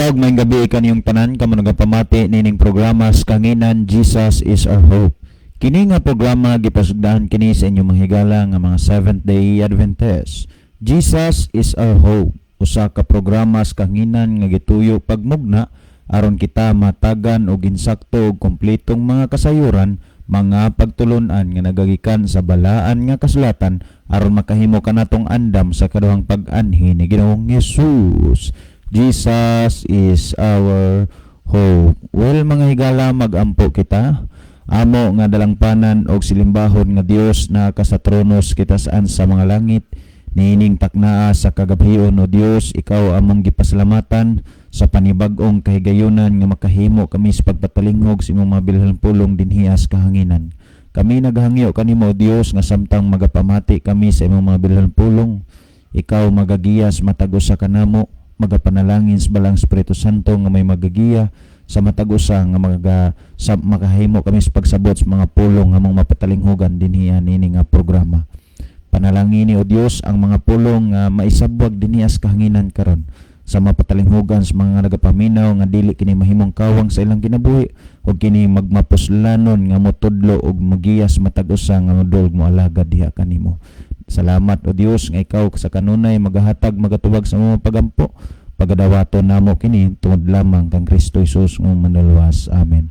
adlaw, may gabi kaniyong tanan kamo nagapamati nining programa sa kanginan Jesus is our hope. Kini nga programa gipasugdahan kini sa inyong mga higala nga mga Seventh-day Adventist. Jesus is our hope. Usa ka programa sa kanginan nga gituyo pagmugna aron kita matagan og insakto og kompletong mga kasayuran, mga pagtulunan nga nagagikan sa balaan nga kasulatan aron makahimo kanatong andam sa kaduhang pag-anhi ni Ginoong Hesus. Jesus is our hope. Well, mga higala, magampo kita. Amo nga dalangpanan og silimbahon nga Dios na kasatronos kita saan sa mga langit. Niining taknaa sa kagabhion o Dios, ikaw among gipasalamatan sa panibag-ong kahigayunan nga makahimo kami sa pagpatalingog sa imong mabilhan pulong dinhiyas kahanginan. Kami naghangyo kanimo Dios nga samtang magapamati kami sa imong mabilhan pulong. Ikaw magagiyas matagos sa kanamo, magapanalangin sa balang Espiritu Santo nga may magagiya sa matagusa nga makahimo kami sa pagsabot sa mga pulong nga mong mapatalinghogan dinhiya nini nga programa. Panalangin ni o Dios ang mga pulong nga maisabwag dinhiya sa kahanginan karon sa mapatalinghogan sa mga nagapaminaw nga dili kini mahimong kawang sa ilang kinabuhi o kini magmapuslanon nga motudlo og magiyas matagusa nga modol mo alagad diha kanimo. Salamat o Dios nga ikaw sa kanunay magahatag magatuwag sa mga pagampo. Pagadawaton namo kini tungod lamang kang Kristo Jesus nga manluwas. Amen.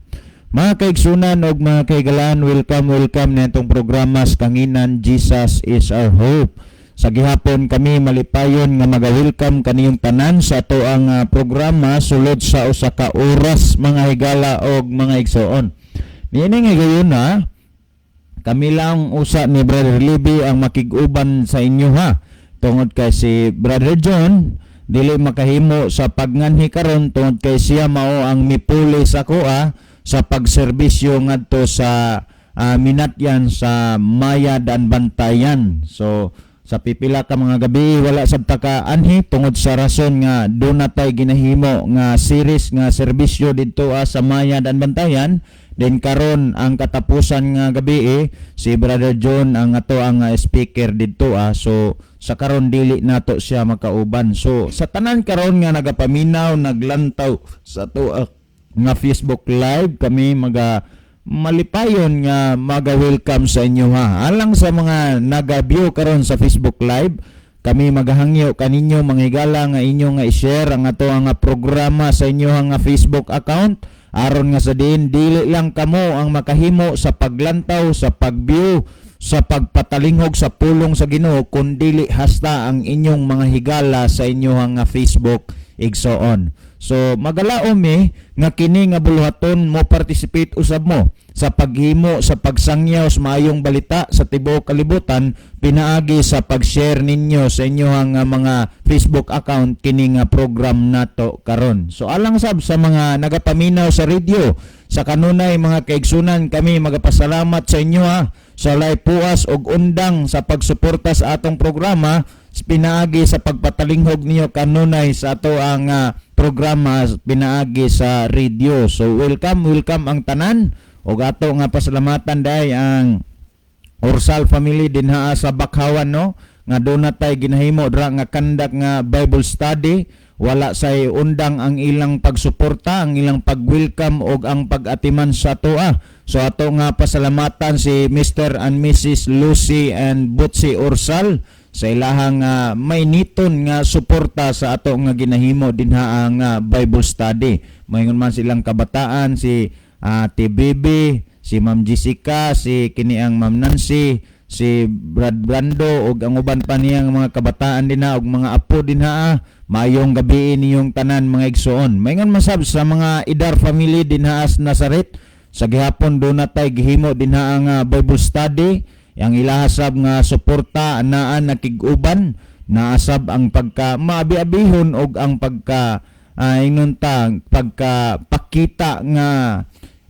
Mga kaigsunan og mga kaigalaan, welcome na itong programa sa kanginan Jesus is our hope. Sa gihapon kami malipayon nga maga-welcome kaniyong tanan sa ato ang programa sulod sa usa ka oras mga higala og mga igsoon. Niining higayon na kami lang usa ni Brother Libby ang makig-uban sa inyo ha. Tungod kay si Brother John dili makahimo sa pagnganhi karon tungod kay siya mao ang mipuli sa kuha sa pagserbisyo ngadto sa Minatyan sa Maya dan Bantayan. So sa pipila ka mga gabi wala sabta ka anhi tungod sa rason nga do na tay ginahimo nga series nga serbisyo didto sa Maya dan Bantayan. Then karon ang katapusan nga gabi si Brother John ang ato ang speaker didto so sa karon dili nato siya makauban. So sa tanan karon nga nagapaminaw naglantaw sa ato nga Facebook live kami malipayon nga maga-welcome sa inyo ha. Alang sa mga naga-view karon sa Facebook live, kami magahangyo kaninyo mga higala nga inyo nga i-share ang ato ang programa sa inyo nga Facebook account aron nga sa din dili lang kamo ang makahimo sa paglantaw, sa pag-view, sa pagpatalinghog sa pulong sa Ginoo kundi hasta ang inyong mga higala sa inyo nga Facebook igsoon. So magalaom nga kini nga buluhaton mo participate usab mo sa paghimo sa pagsangyaw sa maayong balita sa tibuok kalibutan pinaagi sa pag-share ninyo sa inyo nga mga Facebook account kini nga program nato karon. So alang sab sa mga nagapaminaw sa radio sa kanunay mga kaigsunan kami magapasalamat sa inyo sa live puas og undang sa pagsuporta sa atong programa pinaagi sa pagpatalinghog niyo kanunay sa ato ang programa pinaagi sa radio. So welcome ang tanan og ato nga pasalamatan day ang Orsal family dinha sa Bakhawan no nga do na tay ginahimo dra nga kandak nga Bible study. Wala say undang ang ilang pagsuporta, ang ilang pag-welcome og ang pag-atiman sa toa. So ato nga pasalamatan si Mr. and Mrs. Lucy and Butsi Orsal sa ilahang may niton nga suporta sa ato nga ginahimo dinha ang Bible study. Mayngon man silang kabataan si Ate Bibi, si Ma'am Jessica, si kini ang Ma'am Nancy, si Brad Brando ug ang uban pa niyang mga kabataan dinha ug mga apo dinha. Mayong gabi niyong tanan mga igsoon. Mayngon masab sa mga Idar family dinha sa Nazaret. Sa gihapon do na tay gihimo dinha ang Bible study. Yang ilahasab nga suporta anaan nakig-uban naasab ang pagka maabi-abihon og ang pagka pagkapakita nga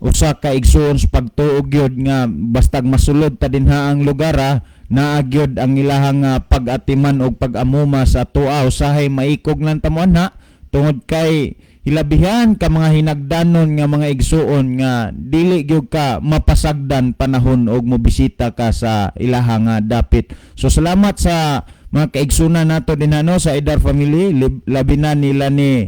usa ka igsoon sa pagtuog gyud nga bastag masulod ta dinha ang lugar naagyod ang ilahang pag-atiman og pag-amuma sa tuaw usahay maikog lang tamuan tungod kay hilabihan ka mga hinagdanon nga mga igsuon nga dili gyud ka mapasagdan panahon og mobisita ka sa ilahang dapit. So salamat sa mga kaigsunan nato dinhano sa Idar family labi na nila ni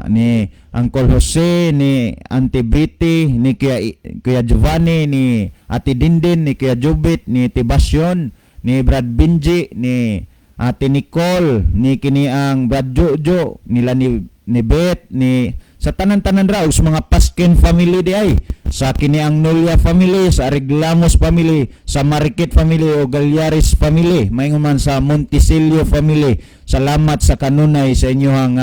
ni Uncle Jose, ni Auntie Betty, ni Kuya Giovanni, ni Ate Dindin, ni Kuya Jubit, ni Tibasyon, ni Brad Binji, ni Ate Nicole, ni kini ang Brad Jojo, nila ni Beth, ni sa tanan-tanan ra sa mga Paskin family di ay, sa kini ang Nolia family, sa Areglamos family, sa Marikit family o Galyares family, maingon man sa Monticello family. Salamat sa kanunay sa inyong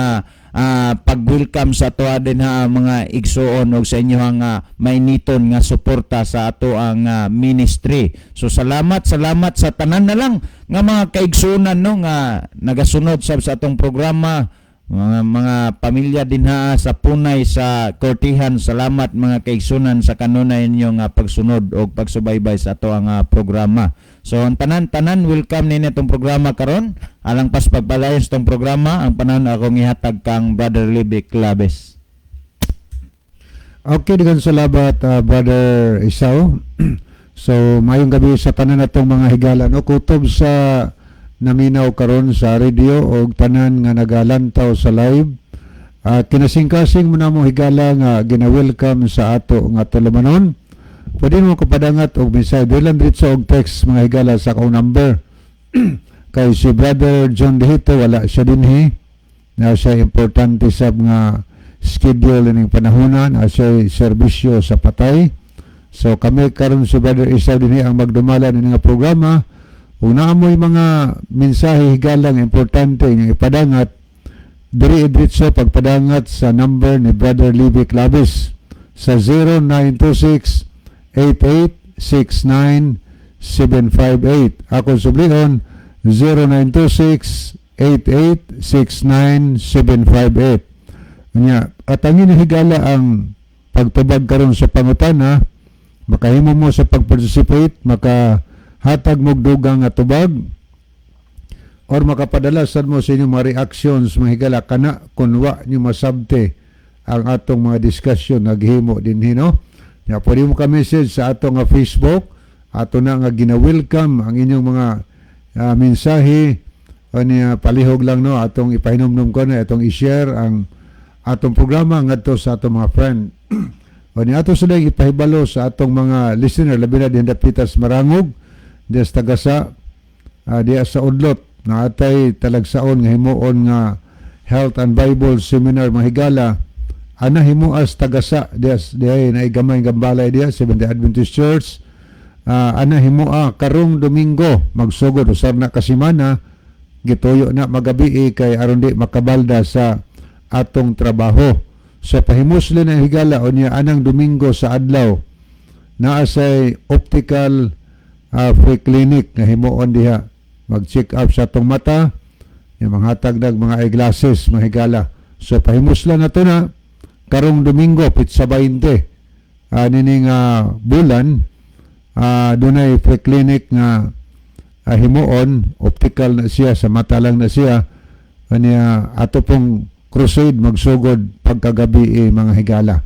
pag-welcome sa ato din ha mga igsoon og sa inyong mainiton nga suporta sa ato ang ministry. So salamat sa tanan na lang nga mga kaigsunan no nga nagasunod sa atong programa. Mga pamilya din ha sa Punay sa Kortihan, salamat mga kaigsunan sa kanunay ninyong pagsunod o pagsubaybay sa ato ang programa. So ang tanan welcome ninyo itong programa karon. Alang pas pagpalayon sa itong programa, ang panan akong ihatag kang Brother Libby Claves. Okay, digan salamat Brother Isaw. So mayong gabi sa tanan natong mga higala no, kutob sa naminaw karon sa radio o tanan nga nagalantaw sa live. Kinasing-kasing mo na mo higala nga gina-welcome sa ato nga tulumanon. Pwede mo kapadangat og mensahe dilan dito og text mga higala sa akong number. Kay si Brother John Dihito wala siya dinhi. Na siya importante sa mga schedule ning panahona, na siya serbisyo sa patay. So kami karon si Brother Isaw dinhi ang magdumala ni nga programa. Kung naamoy mga mensahe higalang importante nga ipadangat, diri-diretso pagpadangat sa number ni Brother Libby Claves sa 0926-8869-758. Ako sublion, 0926-8869-758. At ang inihigala ang pagtubag karon sa pangutana, makahimo mo sa pag-participate, hatag mo dugang nga tubag or makapadalasan mo sa inyong mga reactions mga higala kana kung wa nyo masabte ang atong mga discussion naghimo din hino. Pwede mo ka-message sa atong nga Facebook, ato na nga gina-welcome ang inyong mga mensahe o niya palihog lang no, atong ipahinomnom ko na atong i-share ang atong programa ngadto sa atong mga friend. O niya ato sila ipahibalo sa atong mga listener labi na din dapitas marangog diya sa tagasa, diya sa udlot na atay talagsaon nga himuon nga Health and Bible Seminar mahigala ana himuas tagasa diya na igamay gambalay diya Seventh-day Adventist Church. Ana himua karong Domingo magsugod usar na kasimana gituyo na magabi kay aron di makabalda sa atong trabaho. So pahimusli na higala o niya anang Domingo sa adlaw naa say optical free clinic nga himuon diha mag-check up sa atong mata, yung mga hatagdag mga eyeglasses mahigala. So pahimusla na to na karong Domingo pitsa 20 nining bulan dunay free clinic nga himuon, optical na siya, sa mata lang na siya. Kanya ato pong crusade magsugod pagkagabi mga higala.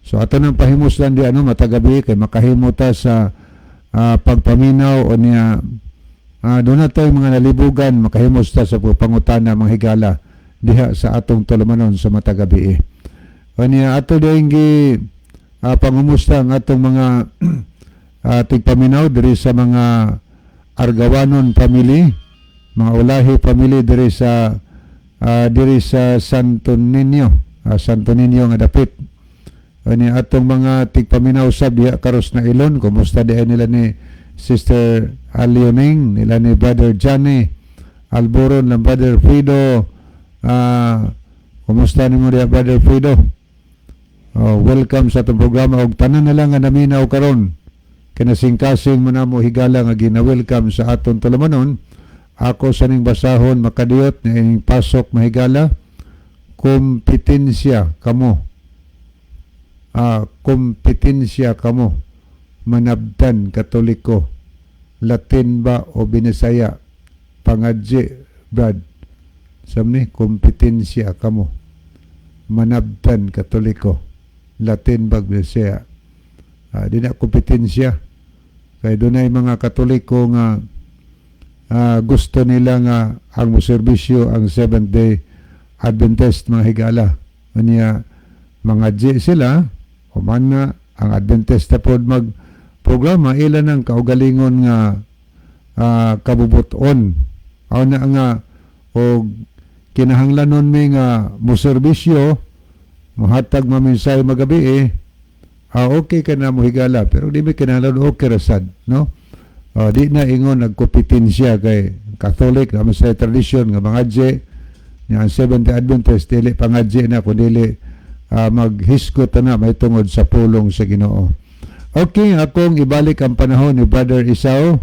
So ato nang pahimuslan di matagabi kay makahimuta sa pagpaminaw o niya doon na tayo mga nalibugan makahimusta sa pangutana mga higala diha sa atong tulumanon sa matagabi. O niya ato dahil pangumusta ang atong mga tigpaminaw diri sa mga Argawanon family, mga Ulahi family diri sa Santo Niño nga dapit. Ani atong mga tigpaminaw sab diha karos na ilon, kumusta diha nila ni Sister Alioning, nila ni Brother Johnny Alboron, ng Brother Frido. Kumusta nimo diha Brother Frido? Welcome sa atong programa og tanan na lang nga naminaw karon. Kinasing-kasing mo na mo higala nga gina-welcome sa atong tulumanon. Ako sa ning basahon makadiyot na ining pasok mahigala. Kompetensya kamo manabtan Katoliko, Latin ba o Binisaya, pangadji Brad samni kompetensya kamo manabtan Katoliko, Latin ba Binisaya. Di na kompetensya kay dunay mga Katoliko nga gusto nila nga ang moserbisyo ang Seventh Day Adventist mga higala. Unya mga J sila, human na ang Adventist na pod mag-programa, ilan ang kaugalingon nga kabubuton. Aw na nga, o kinahanglanon may nga muserbisyo, muhatag maminsay magabi okay ka na mo higala, pero di may kinahanglan okay rasad, no? Di na ingon nagkompetensya kay Catholic, naman sa tradisyon nga mga J, nga ang Seventh-day Adventist, dili pangadje na, kung dili maghiskot na may tungod sa pulong sa Ginoo. Okay, akong ibalik ang panahon ni Brother Isao.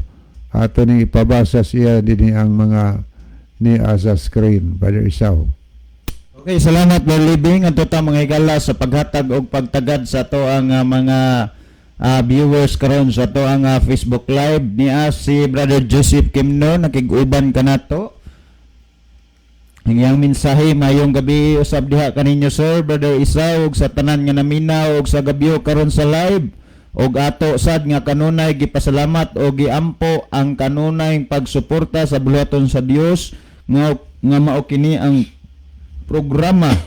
Ato ning ipabasa siya din ang mga ni sa screen. Brother Isao. Okay, salamat Brother Libing. Ato ta mga higala sa paghatag og pagtagad sa to ang mga viewers karon sa to ang Facebook Live. Niya si Brother Joseph Kimno, nakig-uban ka nato. Ang iyang mensahe mayong gabi usab diha kaninyo Sir Brother Isao ug sa tanan nga naminaw ug sa gabyo karon sa live ug ato sad nga kanunay gipasalamat o giampo ang kanunay pagsuporta sa buluhaton sa Dios nga mao kini ang programa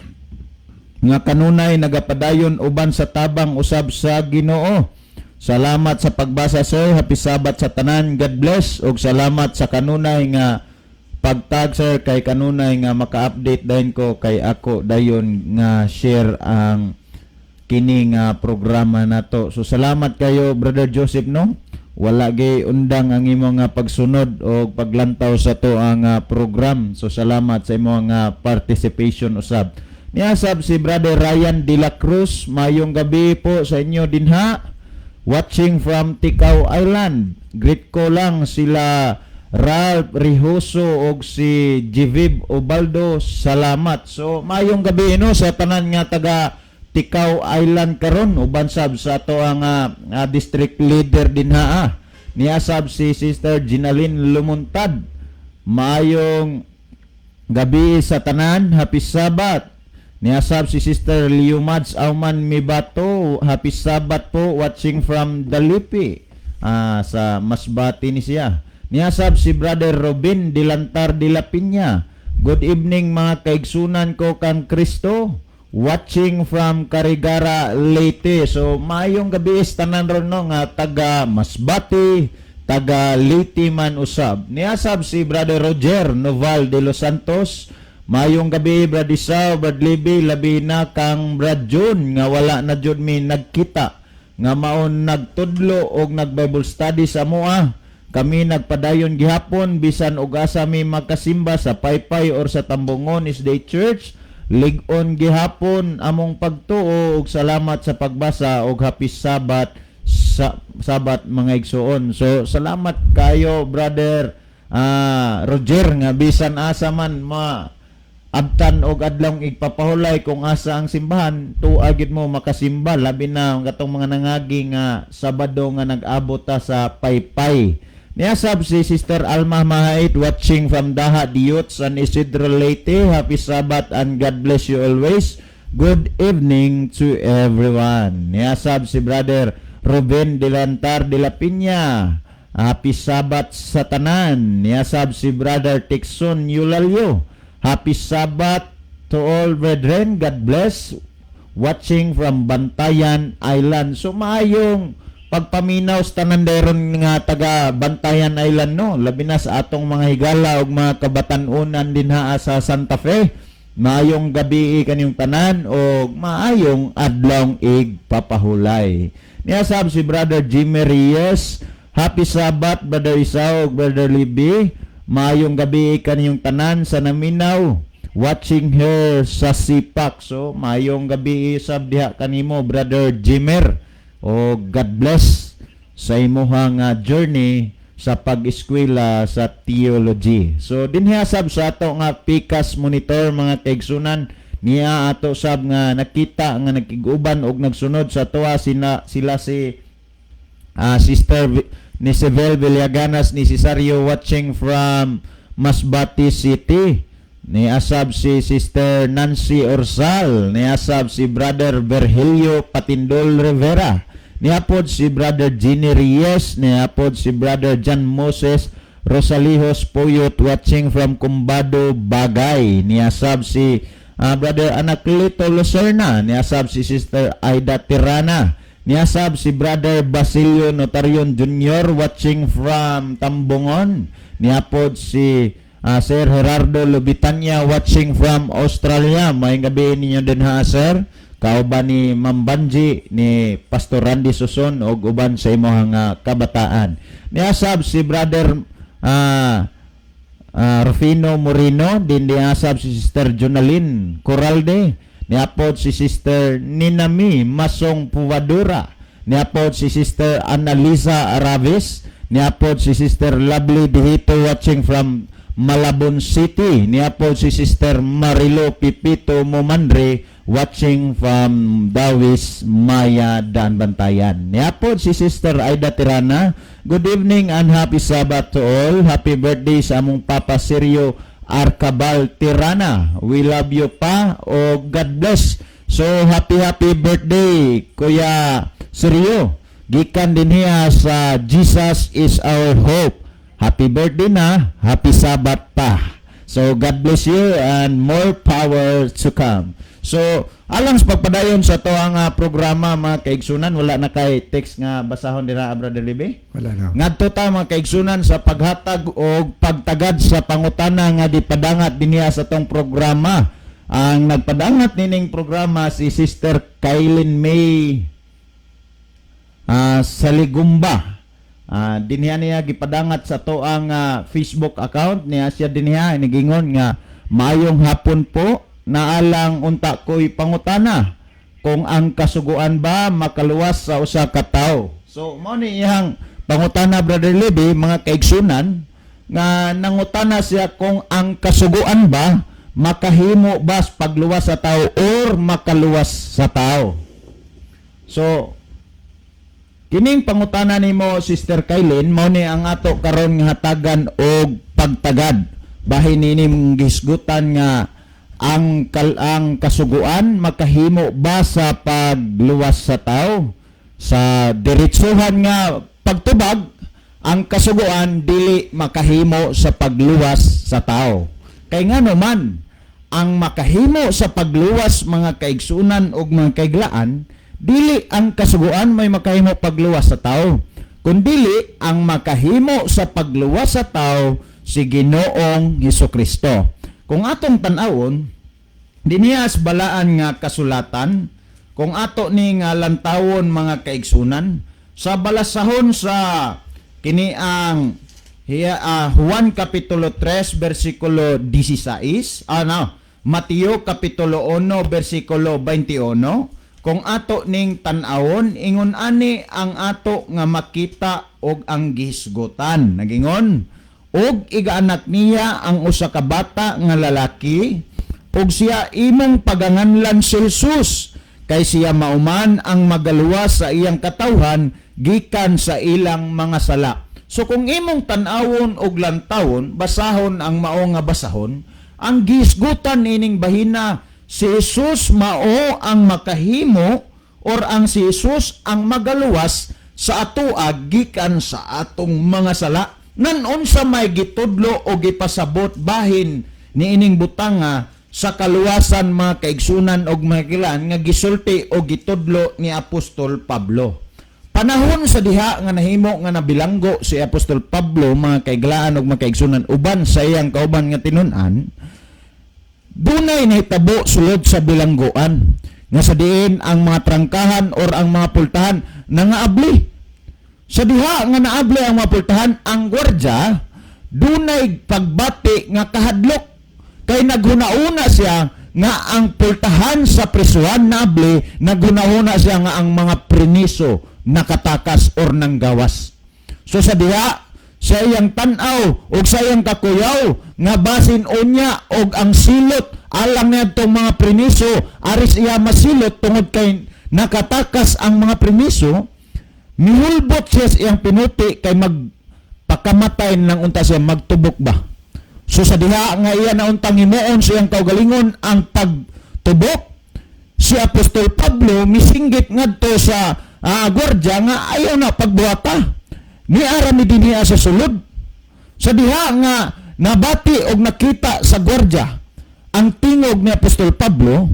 nga kanunay nagapadayon uban sa tabang usab sa Ginoo. Salamat sa pagbasa Sir, happy Sabat sa tanan, God bless ug salamat sa kanunay nga pagtag Sir kay kanunay nga maka-update dayon ko kay ako dayon nga share ang kini nga programa nato. So salamat kayo Brother Joseph no. Wala gay undang ang imo nga pagsunod o paglantaw sa to ang program. So salamat sa imo nga participation usab. Niasab si Brother Ryan De La Cruz, mayong gabi po sa inyo dinha. Watching from Ticao Island. Greet ko lang sila Ralph Rihoso og si Jivib Obaldo, salamat. So mayong gabi no sa tanan nga taga Ticao Island karon uban sab sa ato ang district leader dinha niya sab si Sister Ginaline Lumuntad. Mayong gabi sa tanan, happy Sabat. Niya sab si Sister Liumads Auman Mibato, happy Sabat po, watching from Dalipi sa Masbati ni siya. Niyasab si Brother Robin Dilantar de la Piña. Good evening mga kaigsunan ko kang Kristo. Watching from Carigara, Leyte. So mayong gabi tanan ron no nga taga Masbati, taga Leyte man usab. Niyasab si Brother Roger Noval de los Santos. Mayong gabi Brad Isao, Brad Libby, labi na kang Brad June nga wala na jud mi nagkita nga maon nagtudlo og nag-Bible study sa moa. Kami nagpadayon gihapon bisan og asa mi makasimba sa Paypay or sa Tambungon Isday Church. Lig-on gihapon among pagtuo ug salamat sa pagbasa og happy Sabat Sabat mga igsuon. So salamat kayo Brother Roger nga bisan asa man abtan og adlong igpapahulay kung asa ang simbahan tuagid mo makasimba labi na katong mga nangagi nga Sabado nga nag-abot ta sa Paypay. Niyasab si Sister Alma Mahait watching from Daha Diyot San Isidro Leyte. Happy Sabat and God bless you always. Good evening to everyone. Niyasab si Brother Ruben Dilantar de la Piña. Happy Sabat sa tanan. Niyasab si Brother Tixon Yulalyo. Happy Sabat to all brethren. God bless. Watching from Bantayan Island. So maayong pagpaminaw sa tananderon nga taga Bantayan Island no, labi na sa atong mga higala ug mga kabatan-unan dinha sa Santa Fe. Maayong gabi kanyong tanan o maayong adlong igpapahulay. Niya sab si Brother Jimmy Reyes, happy Sabat Brother Isao ug Brother Libby. Maayong gabi kanyong tanan sa naminaw. Watching her sa Sipak. So maayong gabi sab diha kanimo Brother Jimmer. O God bless sa imuhang journey sa pag-eskwela sa theology. So dinhi sab sa ato nga Pikas Monitor mga kaigsunan niya ato sab nga nakita nga nagkiguban og nagsunod sa tuwa sila si Sister Nisabel Villaganas ni Cesario watching from Masbati City. Ni asab si Sister Nancy Orsal, ni asab si Brother Virgilio Patindol Rivera, ni apod si Brother Ginny Reyes, ni apod si Brother John Moses Rosalihos Puyot watching from Cumbado Bagay, ni asab si Brother Anacleto Lucerna, niasab si Sister Aida Tirana, niasab si Brother Basilio Notarion Jr. watching from Tambungon, niapod si Sir Gerardo Lubitanya watching from Australia. May gabi ninyo din ha, sir. Kauban ni Ma'am Banji, ni Pastor Randy Suson, o uban sa imong kabataan. Niasab si Brother Rufino Moreno, din niasab si Sister Jonalyn Coralde, niapod si Sister Ninami Masong Puwadura, niapod si Sister Annalisa Aravis, niapod si Sister Lovely Dihito watching from Malabon City, niapod si Sister Marilo Pipito Momandre watching from Dawis Maya Danbantayan, niapod si Sister Aida Tirana. Good evening and happy Sabbath to all. Happy birthday sa among Papa Sergio Arcabal Tirana. We love you pa, o God bless. So happy birthday Kuya Sergio, gikan din niya sa Jesus is our hope. Happy birthday na, happy Sabbath pa. So God bless you and more power to come. So alang sa pagpadayon sa to ang programa mga kaigsunan, wala na kay text nga basahon dira, Brother Libby? Wala na. Ngadto ta mga kaigsunan sa paghatag o pagtagad sa pangutana nga dipadangat dinhiya sa tong programa. Ang nagpadangat nining programa si Sister Kailin May Saligumba. Dinhiya niya gipadangat sa to ang Facebook account niya. Siya dinhiya inigingon nga maayong hapon po, naalang unta ko'y pangutana kung ang kasuguan ba makaluwas sa usa ka tawo. So mao ni iyang pangutana, Brother Libby, mga kaigsunan, nga nangutana siya kung ang kasuguan ba makahimo ba sa pagluwas sa tawo or makaluwas sa tawo. So kining pangutana nimo, Sister Kailin, mao ni ang ato karon nga hatagan og pagtagad bahin nining gisgutan nga ang kasuguan makahimo ba sa pagluwas sa tao. Sa diretsuhan nga pagtubag, ang kasuguan dili makahimo sa pagluwas sa tao. Kay ngano man ang makahimo sa pagluwas, mga kaigsunan ug mga kaiglaan, dili ang kasuguan may makahimo pagluwas sa tao, kundili ang makahimo sa pagluwas sa tao si Ginoong Hesukristo. Kung atong tan-awon dinhiyas balaan nga kasulatan, kung ato ni nga lantawon mga kaigsunan, sa balasahon sa kini ang Juan kapitulo 3 bersikulo 16, Mateo kapitulo 1 bersikulo 21, kung ato ning tan-awon, ingon ani ang ato nga makita og ang gisgutan. Nagingon, og igaanak niya ang usa ka bata nga lalaki, ug siya imong paganganlan si Jesus, kay siya mauman ang magaluwas sa iyang katawhan gikan sa ilang mga sala. So kung imong tan-awon og lantawon, basahon ang mao nga basahon, ang gisgutan ining bahina, si Jesus mao ang makahimo or ang si Jesus ang magaluwas sa atoa gikan sa atong mga sala. Nanon sa may gitudlo o gipasabot bahin ni ining butanga sa kaluwasan, mga kaigsunan og mga kilan nga gisulti o gitudlo ni Apostol Pablo. Panahon sa diha nga nahimo nga nabilanggo si Apostol Pablo, mga kaiglaan og mga kaigsunan, uban sa iyang kauban nga tinun-an, dunay nahitabo sulod sa bilangguan nga sa diin ang mga trangkahan or ang mga pultahan nangaabli. Sa diha nga naabli ang mga pultahan, ang gwardya dunay pagbati nga kahadlok, kay naghunauna siya nga ang pultahan sa prisuhan naabli, naghunauna siya nga ang mga priniso nakatakas or nanggawas. So sa diha sa iyang tan-aw o sa iyang kakuyaw nga basin unya og ang silot alang ngadtong mga priniso, aris iya masilot tungod kay nakatakas ang mga priniso, mihulbot siya sa iyang pinuti kay magpakamatay ng unta siya, magtubok ba. So sa diha nga iya na untang himuon sa iyang kaugalingon ang pagtubok, si Apostol Pablo misinggit ngadto sa gwardya nga ayaw na pagbuhata. Niara ni dinhiya sa sulod. Sa diha nga nabati og nakita sa gwardya ang tingog ni Apostol Pablo,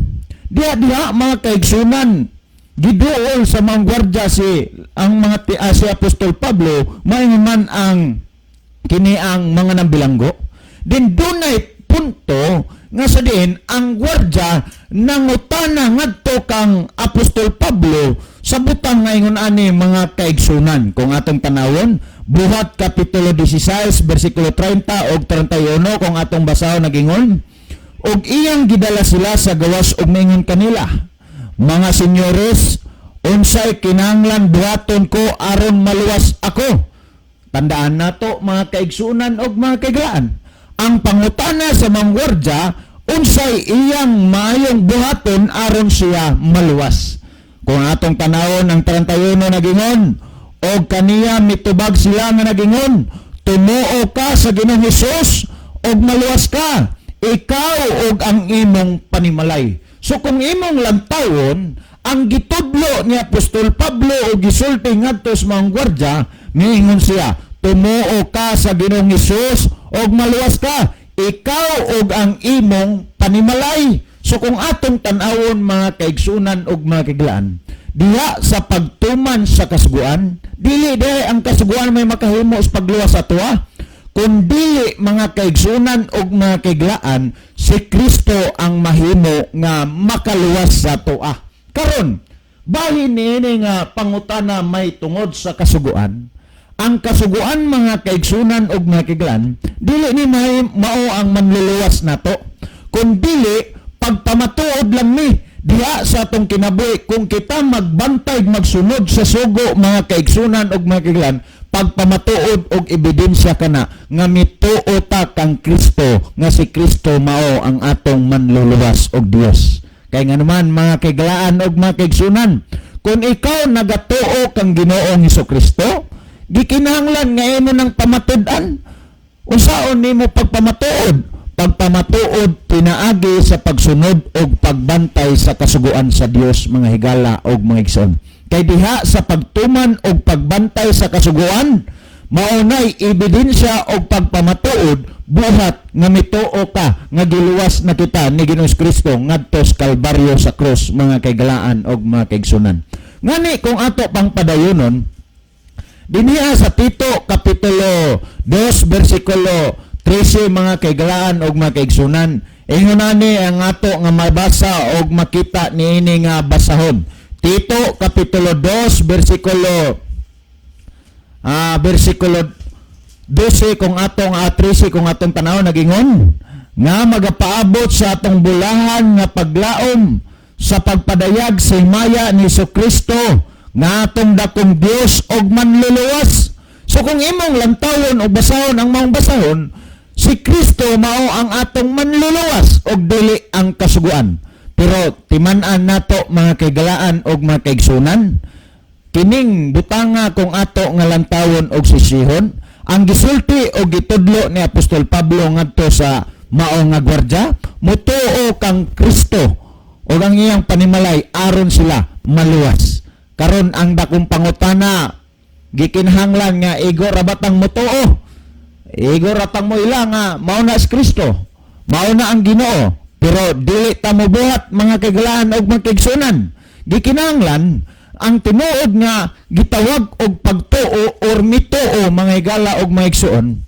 diha mga kaigsunan, giduol sa mga gwardya si Apostol Pablo, maingon ang kini ang mga nambilanggo. Din dunay punto nga sa diin ang gwardya nangutana ngadto kang Apostol Pablo sa butang nga ingon ani mga kaigsunan. Kung atong tanawon, Buhat Kapitulo 16 bersikulo 30 og 31 kung atong basahon nagingon, og iyang gidala sila sa gawas og mingon kanila, mga senyores, unsay kinahanglan buhaton ko aron maluwas ako? Tandaan nato mga kaigsunan og mga kaiglaan, ang pangutana sa mga gwardya, unsay iyang maayong buhaton aron siya maluwas. Kung atong tanawon ang 31 nagingon, og kaniya mitubag sila nga nagingon, tumuo ka sa Ginoong Hesus og maluwas ka, ikaw og ang imong panimalay. So kung imong lantawon, ang gitudlo ni Apostol Pablo o gisulti ngadto sa mga gwardya, miingon siya, tumuo ka sa Ginoong Hesus og maluwas ka, ikaw og ang imong panimalay. So kung atong tanawon mga kaigsunan og mga kiglaan, diha sa pagtuman sa kasuguan, dili ang kasuguan may makahimo sa pagluwas sa tuwa, kundi mga kaigsunan og mga kiglaan, si Kristo ang mahimo nga makaluwas sa tuwa. Karon, bahin niini nga pangutana may tungod sa kasuguan, ang kasuguan mga kaigsunan og mga kiglaan, dili ni mao ang manluluwas nato, kundi pagpamatuod lang ni diha sa atong kinabuhi. Kung kita magbantay magsunod sa sugo mga kaigsunan og mga kiglaan, pagpamatuod og ebidensya kana nga mituo ta kang Kristo, nga si Kristo mao ang atong manluluwas og Dios. Kay nga naman mga kiglaan og mga kaigsunan, kung ikaw nagatuo kang Ginoong Hesukristo, di kinahanglan nga imo nang pamatud-an. Unsaon nimo pagpamatuod? Pagpamatuod pinaagi sa pagsunod og pagbantay sa kasuguan sa Dios mga higala og mga igsoon. Kay diha sa pagtuman og pagbantay sa kasuguan, maunay ebidensya og pagpamatuod buhat nga mituo ka nga giluwas na kita ni Ginoong Kristo ngadto sa Kalbaryo sa krus mga kaigalaan og mga kaigsunan. Ngani kung ato pang padayonon, dinhiya sa Tito Kapitulo 2 bersikulo 13 mga kaigalaan og mga kaigsunan, ingon ani ang ato nga mabasa og makita niini nga basahon. Tito Kapitulo 2 bersikulo 12 kung atong 13 kung atong tanaw nagingon, nga magapaabot sa atong bulahan nga paglaom sa pagpadayag sa himaya ni Jesucristo nga atong dakong Dios og manluluwas. So kung imong lantawon o basahon ang maong basahon, si Kristo mao ang atong manluluwas og dili ang kasuguan. Pero timan-an nato mga kaigalaan og mga kaigsunan, kining butanga kung ato nga lantawon og sisihon, ang gisulti og gitudlo ni Apostol Pablo ngadto sa mao nga gwardya, mutuo kang Kristo og ang iyang panimalay aron sila maluwas. Karon ang dakong pangutana, gikinahanglan nga igo rabatang mutuo. Igo ratang mo ila nga mao na si Kristo, mao na ang Ginoo, pero dili ta mo buhat mga kaigalaan og mga kaigsunan. Gikinahanglan ang tinuod nga gitawag og pagtuo or mituo mga higala og mga igsuon,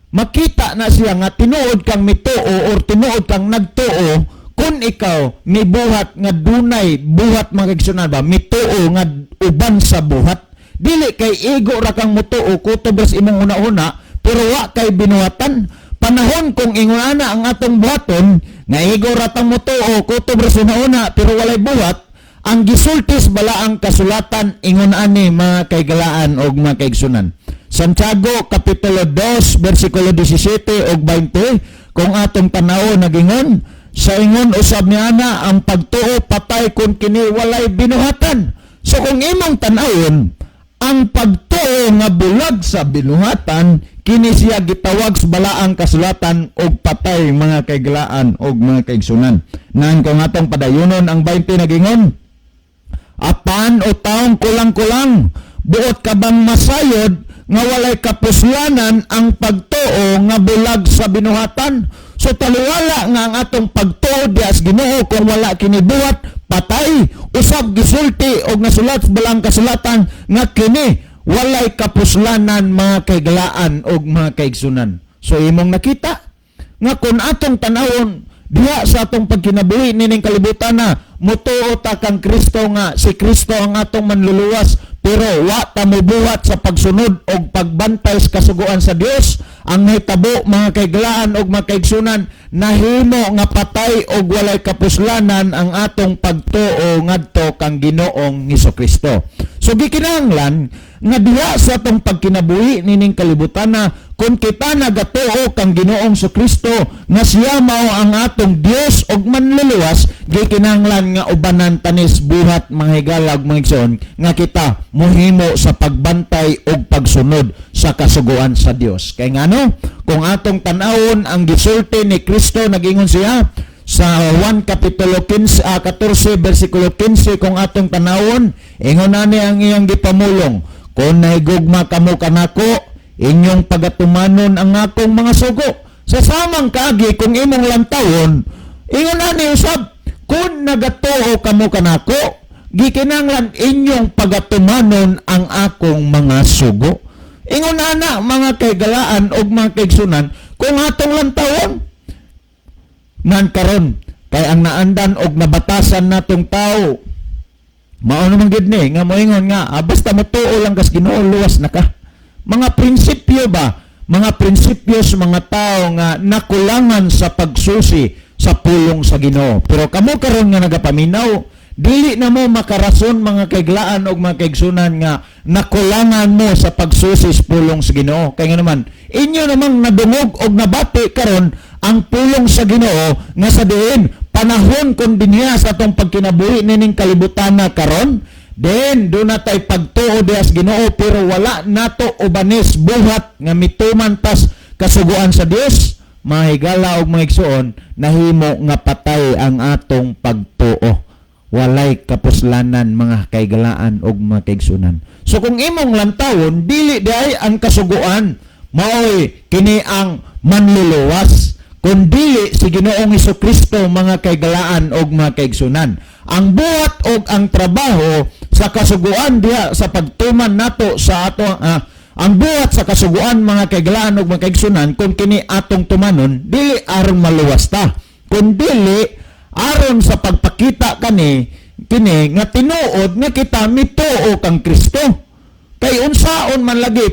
makita na siya nga tinuod kang mituo or tinuod kang nagtuo kung ikaw mibuhat nga dunay buhat mga kaigsunan ba, mituo nga uban sa buhat. Dili kay igo ra kang mutuo kutubos imong una-una pero wa kay binuhatan. Panahon kung inguna ang atong buhaton nga igo ratang mutuo kutob una pero walay buhat, ang gisultis bala ang kasulatan ingon ani mga kaigalaan og mga kaigsunan. Santiago Kapitulo 2 bersikulo 17 og 20 kung atong tanaw nagingon, sa ingon usab ni ana ang pagtuo patay kung kini walay binuhatan. So kung imong tanawon ang pagtuo nga bulag sa binuhatan, kini siya gitawag sa balaang kasulatan og patay mga kaigalaan og mga kaigsunan. Nan kung atong padayonon ang 20 nagingon, apan o taong kulang-kulang, buot ka bang masayod nga walay kapuslanan ang pagtuo nga bulag sa binuhatan? So taliwala nga ang atong pagtuo diha sa Ginoo kung wala kini buhat, patay. Usab gisulti og nasulat sa balang kasulatan nga kini walay kapuslanan, mga kaigalaan og mga kaigsunan. So imong nakita nga kung atong tanawon diha sa atong pagkinabuhi nining kalibutan na mutuo ta kang Kristo nga si Kristo ang atong manluluwas, pero wa ta mobuhat sa pagsunod og pagbantay sa kasuguan sa Dios. Ang nahitabo, mga kaigalaan og mga kaigsunan, nahimo nga patay og walay kapuslanan ang atong pagtuo ngadto kang Ginoong Hesukristo. So gikinahanglan nga diha sa atong pagkinabuhi nining kalibutan na kung kita nagatuo kang Ginoong Hesukristo nga siya mao ang atong Dios og manluluwas, gikinahanglan nga ubanan tanis buhat, mga higala ug mga igsoon, nga kita mohimo sa pagbantay og pagsunod sa kasuguan sa Dios. Kay ngano, kung atong tan-awon ang gisulti ni Kristo, nagingon siya sa Juan kapitulo 14 versikulo 15, kung atong tanawon, ingon ani ang iyang gipamulong, kung naigugma kamo kanako, inyong pagatumanon ang akong mga sugo. Sa samang kaagi, kung imong lantawon, ingon ani usab, kung nagatuo kamo kanako, gikinanglan inyong pagatumanon ang akong mga sugo. Ingon ana, mga kaigalaan o mga kaigsunan, kung atong lantawon, nan karon kay ang naandan og nabatasan natong tao, mao naman gid ni nga moingon nga basta motuo lang kas Ginoo, luwas na ka. Mga prinsipyo ba, mga prinsipyos mga tao nga nakulangan sa pagsusi sa pulong sa Ginoo. Pero kamo karon nga nagapaminaw, dili na mo makarason, mga kaiglaan o mga kaigsunan, nga nakulangan mo sa pagsusi sa pulong sa Ginoo. Kaya nga naman, inyo namang nadungog o nabati karon ang pulong sa Ginoo nga sa diin panahon kung dinhiya sa atong pagkinabuhi nining kalibutan na karon, then doon na tayo pagtuo diha sa Ginoo, pero wala nato ubanis buhat nga mituman tas kasuguan sa Dios, mga higala o mga igsoon, nahimo nga patay ang atong pagtuo. Walay kapuslanan, mga kaigalaan o mga kaigsunan. So kung imong lantawon, dili diay ang kasuguan, maoy kini ang manluluwas, kundi si Ginoong Hesukristo, mga kaigalaan o mga kaigsunan. Ang buhat o ang trabaho sa kasuguan diha sa pagtuman nato sa ato, ang buhat sa kasuguan, mga kaigalaan o mga kaigsunan, kung kini atong tumanon, dili aron maluwas ta, kundi aron sa pagpakita kini nga tinuod nga kita mituo kang Kristo. Kay unsaon man lagi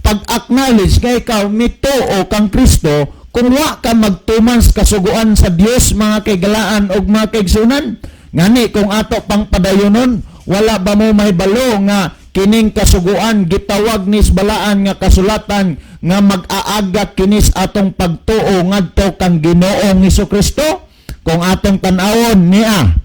pag-acknowledge kay ikaw mituo kang Kristo kung wa ka magtuman sa kasuguan sa Dios, mga kaigalaan o mga kaigsunan. Ngani kung ato pang padayonon, wala ba mo mahibalo nga kining kasuguan gitawag nis balaan nga kasulatan nga mag-aaga kinis atong pagtuo ngadto kang Ginoong Hesukristo? Kung atong tanawon niya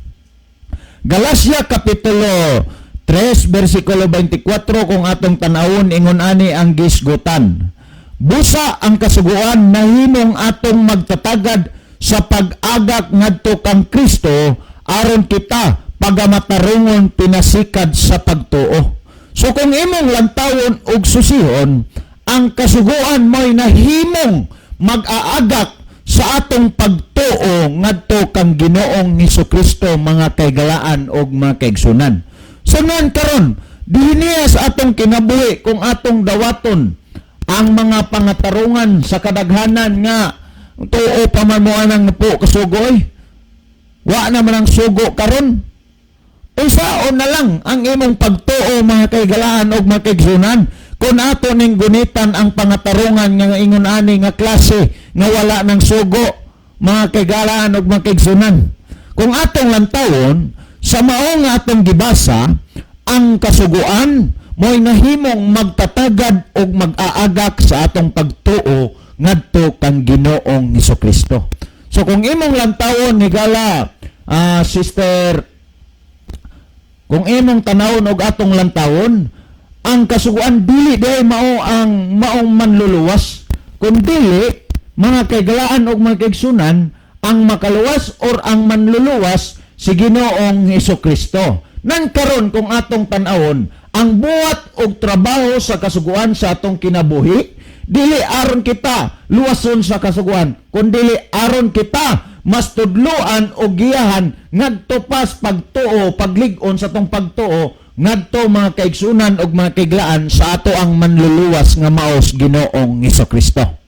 Galacia kapitulo 3 versikulo 24, kung atong tanawon, ingon ani ang gisgutan, busa ang kasuguan nahimong atong magtatagad sa pag-agak ngadto kang Kristo aron kita pagamatarungon pinasikad sa pagtuo. So kung imong lantawon og susihon, ang kasuguan mo'y nahimong mag-aagak sa atong pagtuo ngadto kang Ginoong Hesukristo, mga kaigalaan og mga kaigsunan. So nan karon dinhiya sa atong kinabuhi kung atong dawaton ang mga pangatarungan sa kadaghanan nga tuo pa man mo anang po kasugoy, wa naman ang sugo karon. Unsaon na lang ang imong pagtuo, mga kaigalaan og mga kaigsunan, kung ato ning gunitan ang pangatarungan nga ingon ani nga klase nga wala ng sugo, mga kaigalaan og mga kaigsunan. Kung atong lantawon sa mao nga atong gibasa, ang kasuguan mo'y nahimong magtatagad og mag-aagak sa atong pagtuo ngadto kang Ginoong Hesukristo. So kung imong lantawon higala, sister, kung imong tanawon og atong lantawon, ang kasuguan dili day mao ang maong manluluwas, kundi mga kaigalaan og mga kaigsunan, ang makaluwas or ang manluluwas si Ginoong Hesukristo. Nan karon kung atong tan-awon, ang buhat og trabaho sa kasuguan sa atong kinabuhi, Dili aron kita luwason sa kasuguan, kundi aron kita mas tudloan o giyahan ngadto pas pagtuo, paglig-on sa tong pagtuo ngadto mga kaigsunan ug mga kaiglaan sa ato ang manluluwas nga maos Ginoong Hesukristo.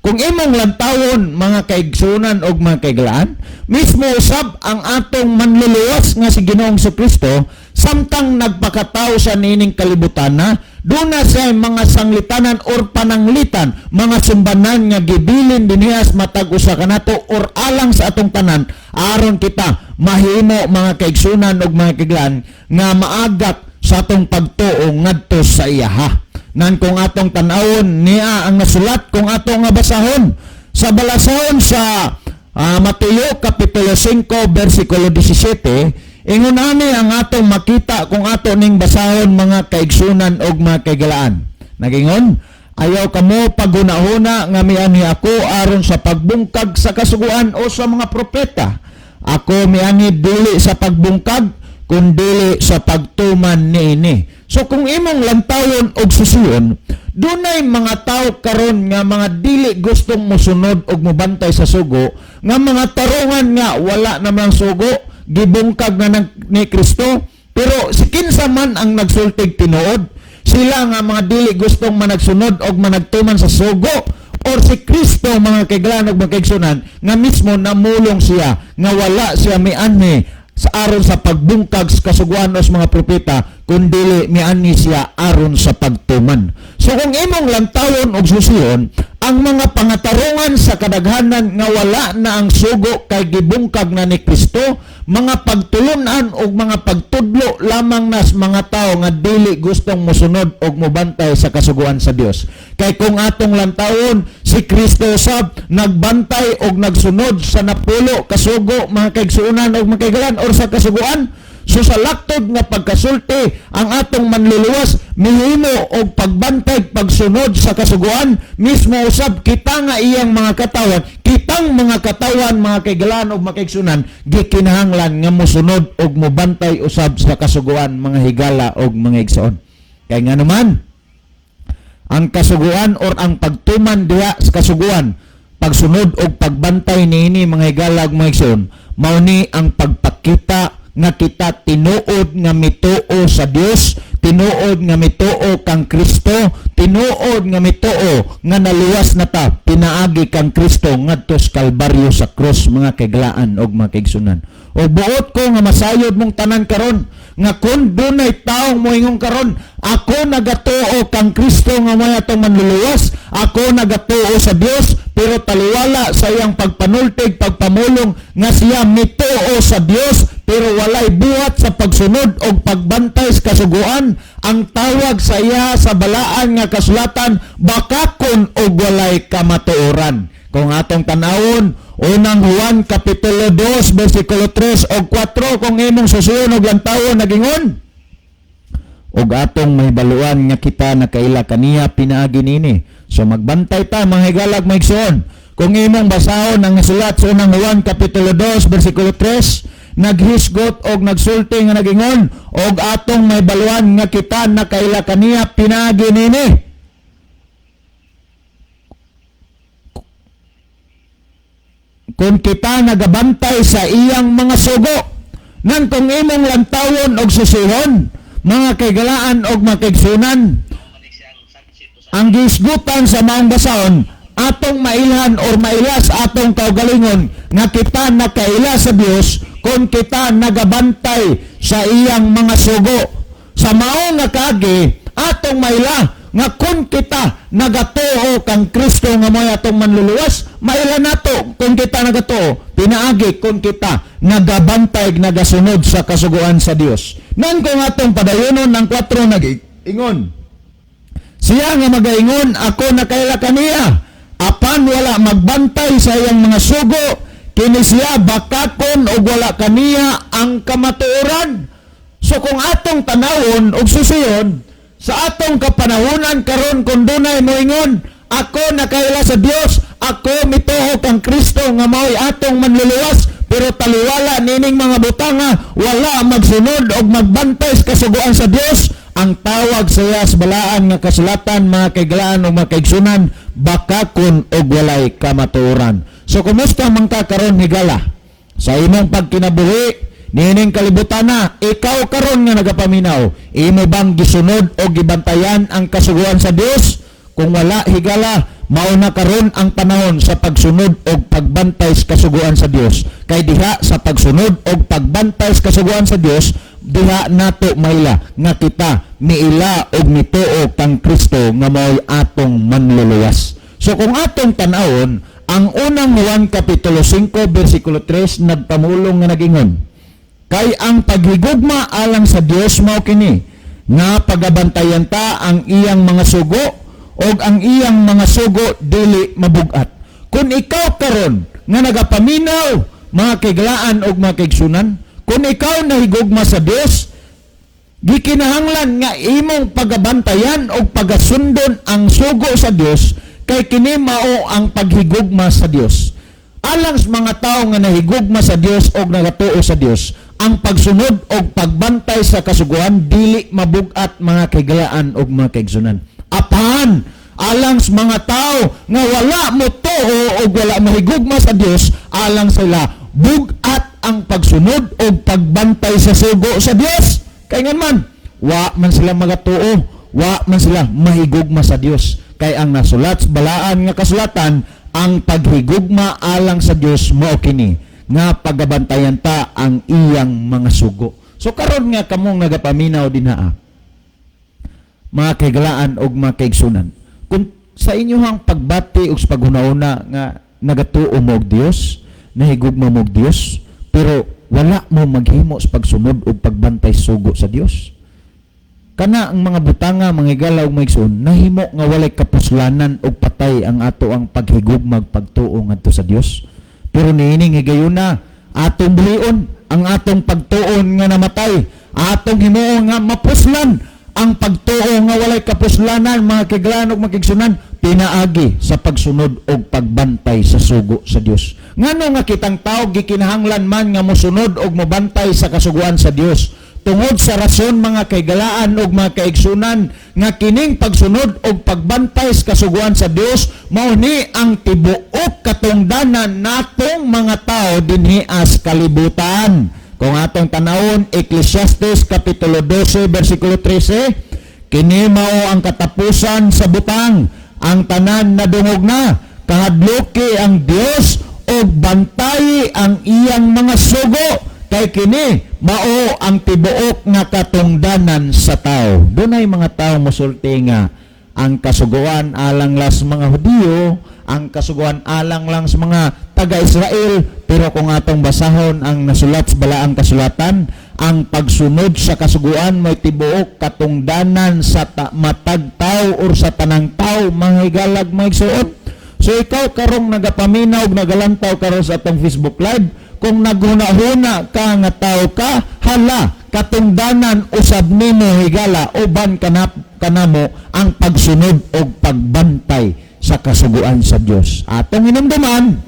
Kung imong lantawon mga kaigsunan og mga kaiglaan, mismo usab ang atong manluluwas nga si Ginoong Hesukristo samtang nagpakatao sa nining kalibutan na doon na siya mga sanglitanan or pananglitan, mga sumbanan nga gibilin dinihas matag usa kanato or alang sa atong tanan aron kita mahimo mga kaigsunan og mga kaiglaan nga maagak sa atong pagtuo ngadto sa iyaha. Nan kung atong tanawon niya ang nasulat kung ato nga basahon sa balasahon sa Mateo Kapitulo 5 versikulo 17, ingon ani ang atong makita kung ato ning basahon mga kaigsunan og mga kaigalaan. Nagingon, ayaw kamo paghuna-huna nga miani ako aron sa pagbungkag sa kasuguan o sa mga propeta. Ako miani dili sa pagbungkag kundi sa pagtuman niini. So kung imong lantawon og susuon, dunay mga tao karon nga mga dili gustong mosunod og mobantay sa sugo, nga mga tarungan nga wala namang sugo, gibungkag na ni Kristo, pero si kinsa man ang nagsultig tinuod, sila nga mga dili gustong managsunod og managtuman sa sugo, or si Kristo mga kaiglaan og mga kaigsunan nga mismo namulong siya nga wala siya mianhi sa aron sa pagbungkag sa kasuguan sa mga propeta kundi miani siya aron sa pagtuman. So kung imong lantawon og susiyon ang mga pangatarungan sa kadaghanan nga wala na ang sugo kay gibungkag na ni Kristo, mga pagtulunan og mga pagtudlo lamang nas mga tao nga dili gustong mosunod og mobantay sa kasuguan sa Dios. Kay kung atong lantawon si Kristo sab nagbantay og nagsunod sa napulo kasugo mga kaigsuonan og mga kaigalan or sa kasuguan, so sa laktod nga pagkasulti ang atong manluluwas mihimo og pagbantay pagsunod sa kasuguan, mismo usab kita nga iyang mga katawan, kitang mga katawan mga kaigalan og mga kaigsunan gikinahanglan nga mosunod og mobantay usab sa kasuguan mga higala og mga igsoon. Kay nga naman ang kasuguan or ang pagtuman diha sa kasuguan, pagsunod og pagbantay niini mga higala ug mga igsoon, mao ni ang pagpakita nga kita tinuod nga mituo sa Dios, tinuod nga mituo kang Kristo, tinuod nga mituo nga naluwas na ta pinaagi kang Kristo ngadto sa Kalbaryo sa krus mga kaiglaan og mga kaigsunan. O buot ko nga masayod mong tanan karon nga kun dunay taong moingon karon ako nagatuo kang Kristo nga may atong manluluwas, ako nagatuo sa Dios, pero taliwala sa iyang pagpanultig, pagpamulong nga siya mituo sa Dios pero walay buhat sa pagsunod og pagbantay sa kasuguan, ang tawag sa iya sa balaan nga kasulatan bakakon og walay kamatuoran. Kung atong tanawon unang Juan Kapitulo 2 versikulo 3 o 4, kung imong susuon og lantawon nagingon, og atong may baluan nga kita nakaila kaniya pinaagi nini. So magbantay ta mga higalag maigsoon. Kung imong basahon ang sulat sa unang Juan Kapitulo 2 versikulo 3, naghisgot og nagsulti nga nagingon, og atong may baluan nga kita nakaila kaniya pinaagi nini. Kung kita nagabantay sa iyang mga sugo, nang kung imong lantawon og susihon mga kaigalaan og mga kaigsunan, ang gisgutan sa maong basahon atong mailhan or mailas atong kaugalingon nga kita nakaila sa Dios kung kita nagabantay sa iyang mga sugo. Sa maong nga kaagi atong maila nga kung kita nagatuo kang Kristo nga moy atong manluluwas, maila nato kung kita nagatuo pinaagi kung kita nagabantay nagasunod sa kasuguan sa Dios. Nan kung atong padayonon ng 4 nag-ingon, siya nga magaingon ako nakaila kaniya apan wala magbantay sa iyang mga sugo, kini siya bakakon og wala kaniya ang kamatuoran. So kung atong tanawon og susiyon sa atong kapanahunan karon kung dunay moingon ako nakaila sa Dios, ako mituo kang Kristo nga mao'y atong manluluwas, pero taliwala nining mga butanga wala magsunod og magbantay sa kasuguan sa Dios, Ang tawag sa iyas balaan nga kasulatan, mga kaigalaan o mga kaigsunan, bakakon o walay kamatuoran. So kumusta man ka karon higala? Sa imong pagkinabuhi, nining kalibutan na, ikaw karon nga nagapaminaw, imo bang gisunod o gibantayan ang kasuguan sa Dios? Kung wala higala, mauna karon ang panahon sa pagsunod o pagbantay sa kasuguan sa Dios. Kay diha sa pagsunod o pagbantay sa kasuguan sa Dios, diha nato maila nga kita miila og mituo kang Kristo nga mao'y atong manluluwas. So kung atong tan-awon, ang unang Juan Kapitulo 5 versikulo 3 nagpamulong nga nagingon, kay ang paghigugma alang sa Dios mao kini, nga pagabantayan ta ang iyang mga sugo og ang iyang mga sugo dili mabugat. Kung ikaw karon nga nagapaminaw, mga kaigalaan og mga kaigsunan, kung ikaw nahigugma sa Dios, gikinahanglan nga imong pagabantayan og pagasundon ang sugo sa Dios, kay kini mao ang paghigugma sa Dios. Alang sa mga tao nga nahigugma sa Dios og nagatuo sa Dios, ang pagsunod og pagbantay sa kasuguan dili mabugat, mga kaigalaan og mga kaigsunan. Apan alang sa mga tao nga wala mo tuo o wala mahigugma sa Dios, alang sila bugat ang pagsunod o pagbantay sa sugo sa Dios. Kaya nga man, wa man sila magatuo, wa man sila mahigugma sa Dios. Kaya ang nasulat sa balaan nga kasulatan, ang paghigugma alang sa Dios mao kini, nga pagabantayan ta ang iyang mga sugo. So karon nga kamong nagapaminaw dinhaa, mga kaigalaan og mga kaigsunan, kung sa inyong pagbati ug paghunauna nga nagatuo mo og Dios, nahigugma mo og Dios, pero wala mo maghimo sa pagsunod ug pagbantay sugo sa Dios, kana ang mga butanga, mga higala ug mga igsoon, nahimo nga walay kapuslanan ug patay ang ato ang paghigugma ug pagtuo ngadto sa Dios. Pero niining higayuna, atong buhion ang atong pagtuon nga namatay, atong himuo nga mapuslan ang pagtuo nga walay kapuslanan, mga kaigalaan ug mga kaigsunan, pinaagi sa pagsunod og pagbantay sa sugo sa Dios. Ngano nga kitang tao gikinahanglan man nga mosunod og mobantay sa kasuguan sa Dios, tungod sa rason, mga kaigalaan ug mga kaigsunan, nga kining pagsunod og pagbantay sa kasuguan sa Dios mao ni ang tibuok katungdanan natong mga tao dinhi as kalibutan. Kung atong tanawon, Ecclesiastes Kapitulo 12 versikulo 13, kini mao ang katapusan sa butang, ang tanan na dungog na, kahadloki ang Dios og bantayi ang iyang mga sugo, kay kini mao ang tibuok nga katungdanan sa tao. Dunay mga tao mosulti nga ang kasuguan alang lang sa mga Hudiyo, ang kasuguan alang lang sa mga taga-Israel, pero kung atong basahon ang nasulat sa balaang kasulatan, ang pagsunod sa kasuguan may tibuok katungdanan sa matag tao or sa tanang tao, mga higalag, mga igsuon. So ikaw karong nagapaminaw, nagalantaw karon sa atong Facebook Live, kung naghuna-huna ka nga tao ka, hala, katungdanan usab nimo higala, uban kanamo ang pagsunod o pagbantay sa kasuguan sa Dios. Atong hinumduman,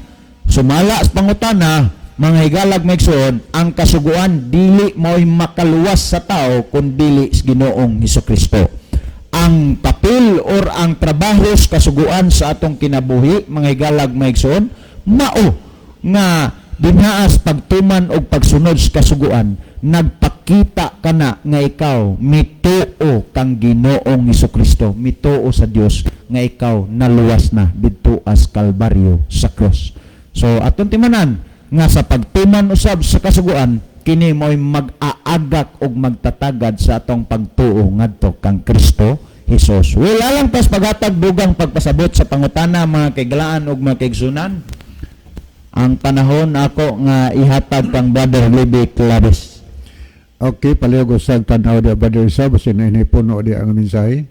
sumala sa pangutana, mga higalag maigsoon, ang kasuguan dili mo'y makaluwas sa tao kung dili sa Ginoong Hesukristo. Ang papel or ang trabaho sa kasuguan sa atong kinabuhi, mga higalag maigsoon, mao nga dinhaas pagtuman o pagsunod sa kasuguan, nagpakita ka na nga ikaw mituo kang Ginoong Hesukristo, mituo sa Dios nga ikaw naluwas na didto as Kalbaryo sa cross. So atong timanan nga sa pagtuman usab sa kasuguan, kini mo'y mag-aagak og magtatagad sa atong pagtuo ngadto kang Kristo Hesus. Wala lang pas paghatag dugang pagpasabot sa pangutana, mga kaigalaan ug mga kaigsunan. Ang panahon ako nga ihatag kang Brother Libby Claves. Okay, palihog usag tanaw da Brother Isa, basta na inipuno di ang mensahe.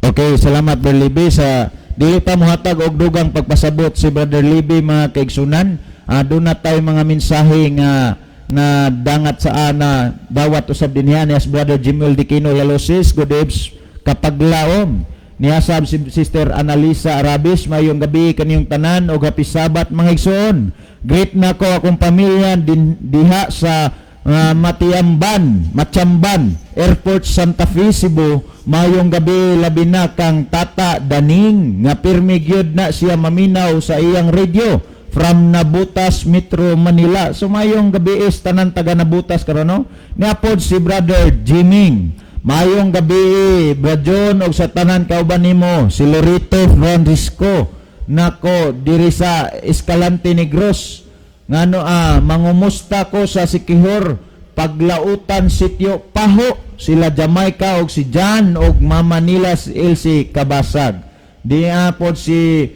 Okay, salamat Brother Libby. Sa dili pa mohatag og dugang pagpasabot si Brother Libby, mga kaigsunan, doon na tayo mga mensahe nga na dangat sa na dawat usab dinhi as Brother Jimel Dikino Yalosis, good eves kapaglaom niya sab si Sister Analisa Arabis. Mayong gabi kaniyong tanan og happy Sabat, mga igsoon. Great na ko akong pamilya diha sa Machamban Airport Santa Fe, Cebu. Mayong gabi labi na kang Tata Daning nga pirmi gyud na siya maminaw sa iyang radio from Nabutas Metro Manila. So mayong gabi is tanan taga Nabutas karon no. Niapod si Brother Jiming. Mayong gabi Brajon og sa tanan kauban nimo si Lorito Francisco nako diri sa Escalante Negros. Ngano mangumusta ko sa Sikihor Paglautan Sitio Paho sila Jamaica og si John og Mama Nila si Elsie Kabasag. Di pod si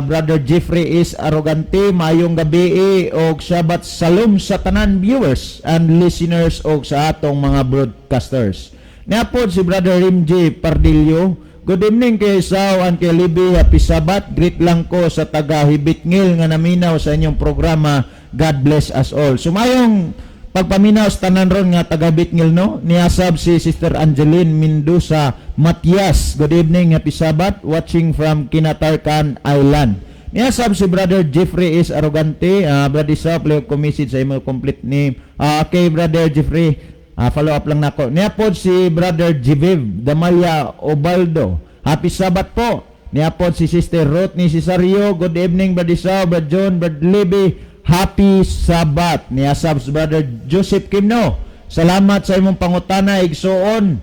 Brother Jeffrey is Arrogante. Mayong gabi og Shabbat Shalom sa tanan viewers and listeners og sa atong mga broadcasters. Niapod si Brother Rimji Pardillo. Good evening kay Sao and kay Libby. Happy Sabbath. Greet lang ko sa taga Hibitngil nga naminaw sa inyong programa. God bless us all. Sumayong pagpaminaw sa tanan ron nga taga Hibitngil no. Niasab si Sister Angeline Mendoza Matias. Good evening. Happy Sabbath. Watching from Kinatarkan Island. Niasab si Brother Jeffrey is Arrogante. Brother Sao, play ko message sa imo complete name. Okay, Brother Jeffrey. Follow up lang nako. Niapod si Brother Jiviv Damalia Obaldo. Happy Sabbath po. Niapod si Sister Ruth ni Cesario. Good evening, Brother Sao, Brother John, Brother Libby. Happy Sabbath. Niasab si Brother Joseph Kimno. Salamat sa imong pangutana igsoon.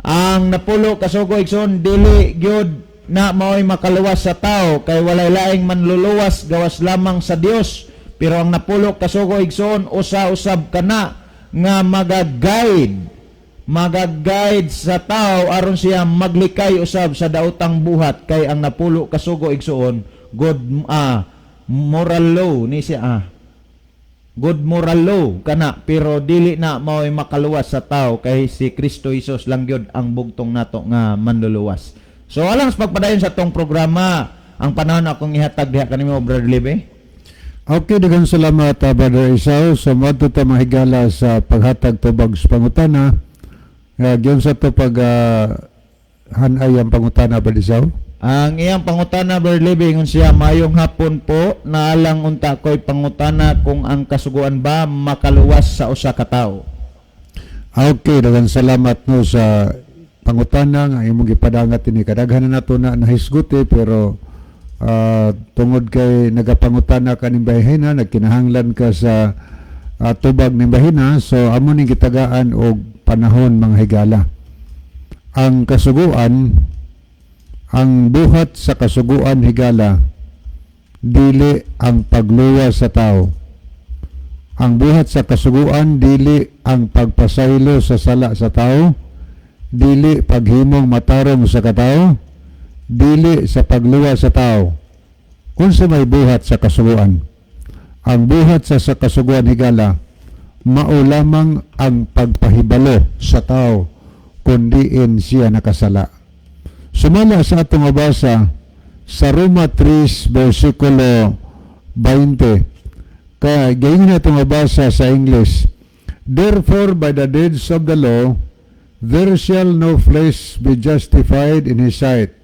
Ang napulo kasugo igsoon dili gyud na mao'y makaluwas sa tao kay walay laing manluluwas gawas lamang sa Dios. Pero ang napulo kasugo igsoon usa-usab kana nga magaguide sa tao aron siya maglikay usab sa daotang buhat kay ang napulo kasugo igsoon good moral law ni siya good moral law kana pero dili na mao'y makaluwas sa tao kay si Kristo Jesus lang gyud ang bugtong nato nga manluluwas. So alang sa pagpadayon sa tong programa ang panahon akong ihatag diha kanimo Brother Libby. Okay, daghang salamat Brother Isao. So madto ta mahigala sa paghatag tubag sa pangutana. Giyon sa to pag hanay ang pangutana Brother Isao. Ang iyang pangutana Brother Libby ngun siya mayong hapon po naalang unta ko'y pangutana kung ang kasuguan ba makaluwas sa usa ka tawo. Okay, daghang salamat no sa pangutana nga imong gipadangat ini kadaghanan nato na nahisguti pero tungod kay nagapangutana ka ning bahina nagkinahanglan ka sa tubag ning bahina so amo ning gitagaan og panahon mga higala. Ang kasuguan ang buhat sa kasuguan higala dili ang pagluwas sa tao. Ang buhat sa kasuguan dili ang pagpasaylo sa sala sa tao, dili paghimong matarong sa katao, dili sa pagluwas sa tao. Unsa may buhat sa kasuguan? Ang buhat sa kasuguan higala mao lamang ang pagpahibalo sa tao kundiin siya nakasala. Sumala sa atong mabasa sa Roma 3 versikulo 20. Kaya gayon na itong mabasa sa English. Therefore by the deeds of the law there shall no flesh be justified in his sight.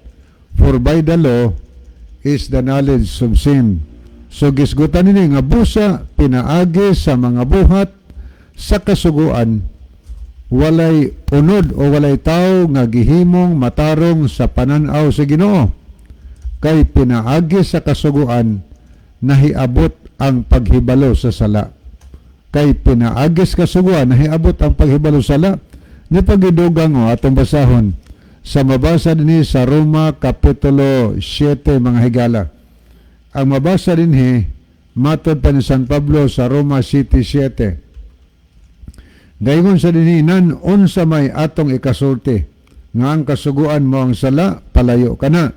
For by the law is the knowledge of sin. So gisgutan nini nga busa pinaagi sa mga buhat sa kasuguan walay unod o walay tao nga gihimong matarong sa pananaw sa Ginoo. Kay pinaagi sa kasuguan nahiabot ang paghibalo sa sala. Kay pinaagi sa kasuguan nahiabot ang paghibalo sa sala. Ni pagidugang atong basahon sa mabasa dinhi sa Roma kapitulo 7 mga higala. Ang mabasa dinhi matod pa ni San Pablo sa Roma City 7. Gayon sa dinhi nan unsa may atong ikasulti nga ang kasuguan mo ang sala palayo kana.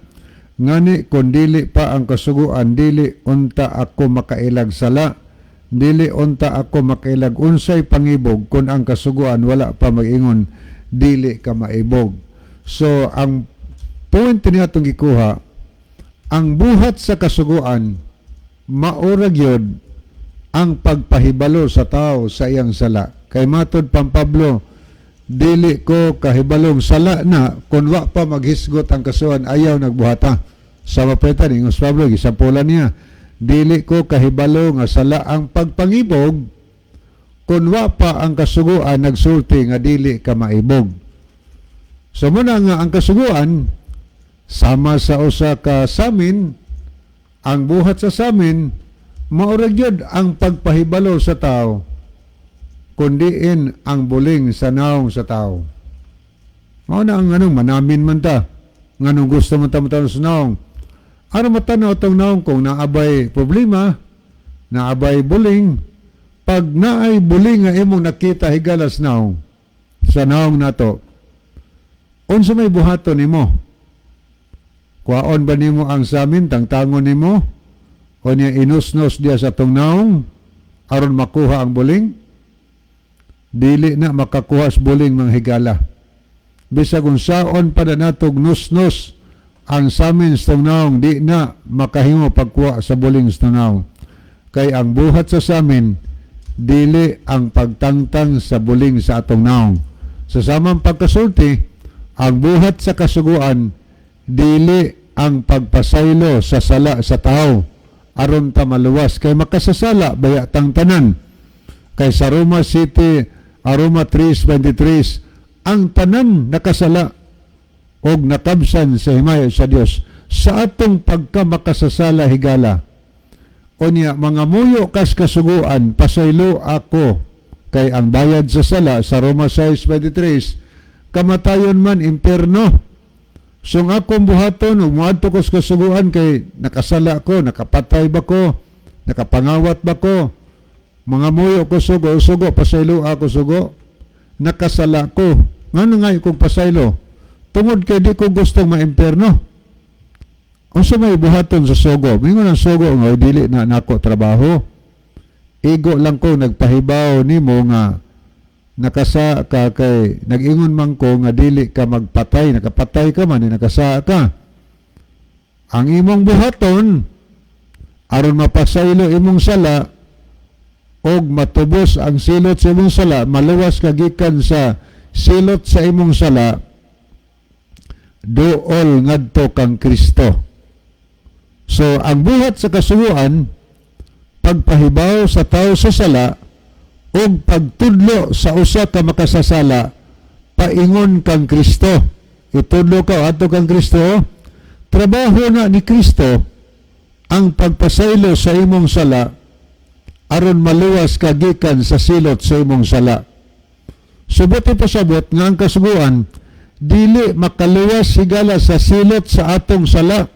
Ngani kun dili pa ang kasuguan dili unta ako makailag sala, dili unta ako makailag unsay pangibog kun ang kasuguan wala pa mag-ingon dili ka maibog. So ang point niya itong gikuha, ang buhat sa kasuguan maurag yun ang pagpahibalo sa tao sa iyang sala. Kay matod pang Pablo, dili ko kahibalong sala na kung wa pa maghisgot ang kasuan ayaw nagbuhata. Sa mapetan ingos Pablo gisampulan niya, dili ko kahibalo nga sala ang pagpangibog kun wa pa ang kasuguan nagsulti nga dili ka maibog. So muna nga ang kasuguan sama sa usa ka samin, ang buhat sa samin maura gyud ang pagpahibalo sa tao kundiin ang buling sa naong sa tao. Mao na ang anong manamin man ta nganong gusto man ta matanaw sa naong. Ano matanaw tong naong kung naabay problema, naabay buling, pag naay buling nga imong nakita higalas naong sa naong nato, unsa may buhaton nimo? Kuhaon ba nimo ang samin, tangtangon nimo, o niya inusnos diya sa tong naong aron makuha ang buling? Dili na makakuha sa buling mga higala. Bisag kung saon pa na natog nusnos ang samin sa tong naong, di na makahimo pagkuha sa buling sa tong naong. Kay ang buhat sa samin, dili ang pagtangtang sa buling sa atong naong. Sa samang pagkasulti, ang buhat sa kasuguan, dili ang pagpasaylo sa sala sa tao aron ta maluwas kay makasasala baya tang tanan. Kay sa Roma City, Roma 3:23, ang tanan nakasala og nakabsan sa himaya sa Dios sa atong pagka makasasala higala. Unya mga muyo kas kasuguan pasaylo ako kay ang bayad sa sala sa Roma 6:23 kamatayon man impierno. So nga akong buhaton ug moadto ko sa kasuguan kay nakasala ko, nakapatay ba ko, nakapangawat ba ko, mga muyo ko sugo pasaylo ako sugo, nakasala ko, ngano nga kong pasaylo tungod kay di ko gustong maimpierno. Unsa may buhaton sa sugo? Mingon ang sugo nga dili na nako trabaho, igo lang ko nagpahibaw nimo nga nakasa ka kay nag-ingon man ko nga dili ka magpatay, nakapatay ka man nakasa ka. Ang imong buhaton aron mapasaylo imong sala og matubos ang silot sa imong sala, maluwas ka gikan sa silot sa imong sala, duol ngadto kang Kristo. So ang buhat sa kasuguan pagpahibaw sa tao sa sala og pagtudlo sa usa ka makasasala, paingon kang Kristo. Itudlo ka ato kang Kristo. Trabaho na ni Kristo ang pagpasaylo sa imong sala aron maluwas ka gikan sa silot sa imong sala. Subot pasabot nga ang kasuguan dili makaluwas higala sa silot sa atong sala.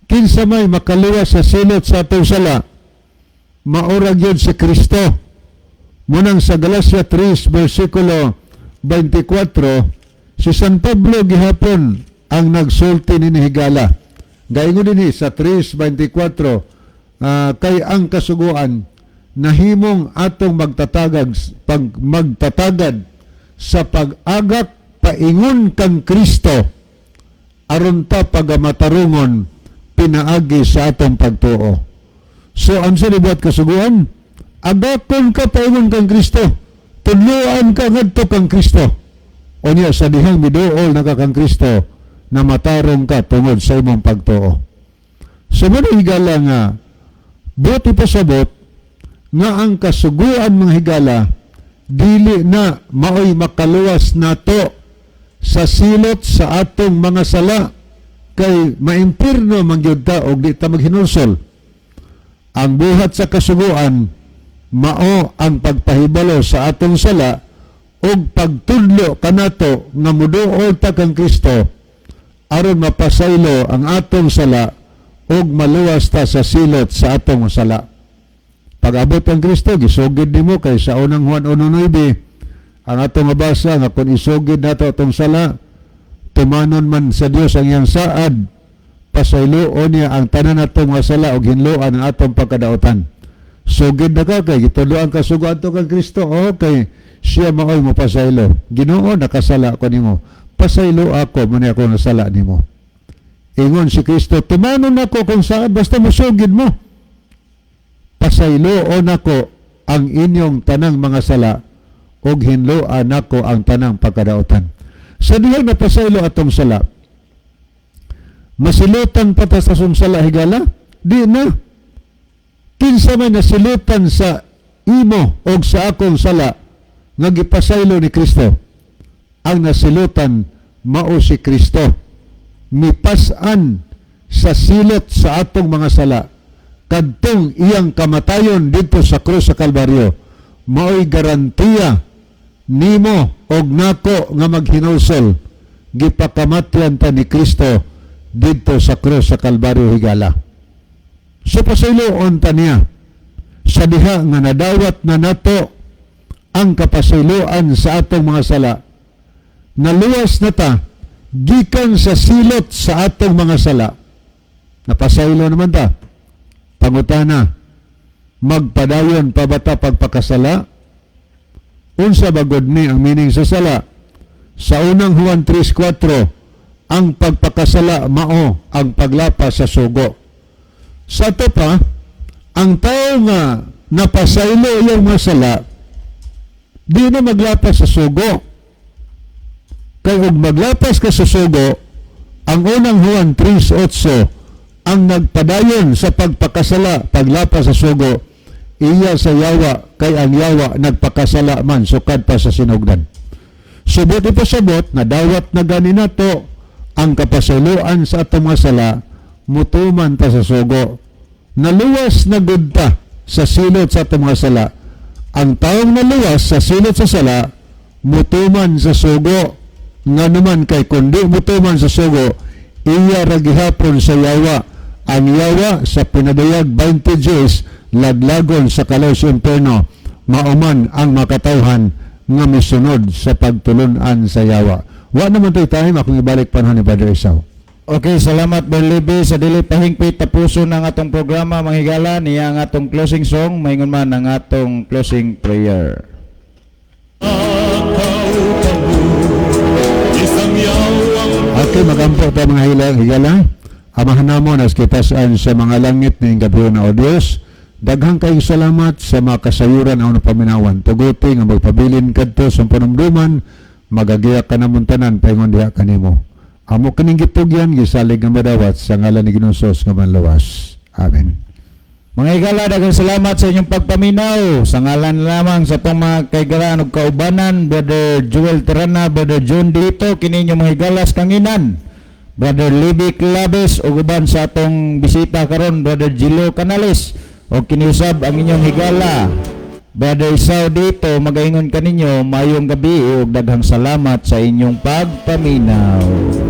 Kinsa may makaluwas sa silot sa atong sala? Maura gyud si Kristo. Munang sa Galacia 3 versikulo 24, si San Pablo gihapon ang nagsulti ni higala. Gaingon dinhi sa 3:24, kay ang kasuguan nahimong atong magtatagad sa pag-agak paingon kang Kristo aron ta pagamatarungon pinaagi sa atong pagtuo. So ang sinibuat kasuguan, agakon ka paingon kang Kristo, tudloan ka ngadto kang Kristo. O niya sa dihang miduol na kang Kristo na matarong ka tungod sa imong pagtuo. So muna higala nga buti pasabot nga ang kasuguan mga higala dili na maoy makaluwas nato sa silot sa atong mga sala kay maimpirno mangyud ta og di ta maghinulsol. Ang buhat sa kasuguan mao ang pagpahibalo sa atong sala ug pagtudlo kanato nga muduol ta kang Kristo aron mapasaylo ang atong sala ug maluwas ta sa silot sa atong sala. Pag-abot ang Kristo gisugid nimo kay sa unang Juan 1:9 ang atong mabasa nga kung isugid nato atong sala tumanon man sa Dios ang iyang saad, pasayloon niya ang tanan natong mga sala ug hinluan ang atong pagkadaotan. Sugid na ka kay gitudloan ka sugo ato kang Kristo, okay siya maoy mo pasaylo. Ginoo nakasala ko nimo, pasaylo ako man ako nasala nimo. Ingon si Kristo, tumanon ako kung saan basta musugid mo. Pasayloon ako ang inyong tanang mga sala ug hinluan ako ang tanang pagkadaotan. Sa dihang napasaylo atong sala, masilutan pa ta sa sala higala? Di na. Kinsa may nasilutan sa imo og sa akong sala nga gipasaylo ni Kristo. Ang nasilutan mao si Kristo. Mipas-an sa silot sa atong mga sala. Kadtong iyang kamatayon dito sa krus sa Kalbaryo, mao'y garantiya nimo og nako nga maghinulsol. Gipakamatyan ta ni Kristo dito sa krus sa Kalbaryo higala. So pasayloon ta niya sa diha nga nadawat na nato ang kapasayloan sa atong mga sala. Naluwas na ta gikan sa silot sa atong mga sala. Napasaylo naman ta. Pangutana, magpadayon pa ba ta pagpakasala? Unsa bagod ni ang meaning sa sala? Sa unang Juan 3:4, ang pagpakasala mao ang paglapas sa sugo. Sa ito pa, ang tao nga napasaylo iyang masala, di na maglapas sa sugo. Kaya kung maglapas ka sa sugo, ang unang Juan 3:8, ang nagpadayon sa pagpakasala, paglapas sa sugo, iya sa yawa, kay ang yawa nagpakasala man, sukad pa sa sinugdan. Subot ipasabot, nadawat na gani nato ang kapasayloan sa atong mga sala, mutuman pa sa sugo. Naluwas na gudta sa silot sa atong mga sala. Ang taong naluwas sa silot sa sala, mutuman sa sugo. Nga naman kay kundi mutuman sa sugo, iya ragihapon sa yawa. Ang yawa sa pinadayag 20 Diyos, laglagon sa kalaw sa imperno, mauman ang makatawhan nga misunod sa pagtulunan sa yawa. Wa naman tayo time, akong ibalik panahon ni Brother Isaw. Okay, salamat Brother Libby. Sa dili pahingpit tapuso ng atong programa, manghigala niya ang atong closing song, maingon man ang atong closing prayer. Okay, magampo tayo mga higala. Amahan namon as kita saan sa mga langit ng gabi na o Diyos. Daghang kayong salamat sa mga kasayuran ang paminawan. Tuguti nga magpabilin kadto sa panumduman, magagiya ka na muntanan, paingon diha kanimo. Amo kaning gitugyan, gisalig nga madawat sa ngalan ni Ginoong nga manlawas. Amen. Mga higala, daghang salamat sa inyong pagpaminaw. Sa ngalan lamang sa itong mga kaigaran o kaubanan, Brother Joel Terana, Brother John Dito, kini mga higalas kanginan. Brother Libby Claves o guban sa atong bisita karon, Brother Gilo Canales, o kiniusab ang inyong higala Brother Isaw dito, magaingon kaninyo mayong gabi o daghang salamat sa inyong pagpaminaw.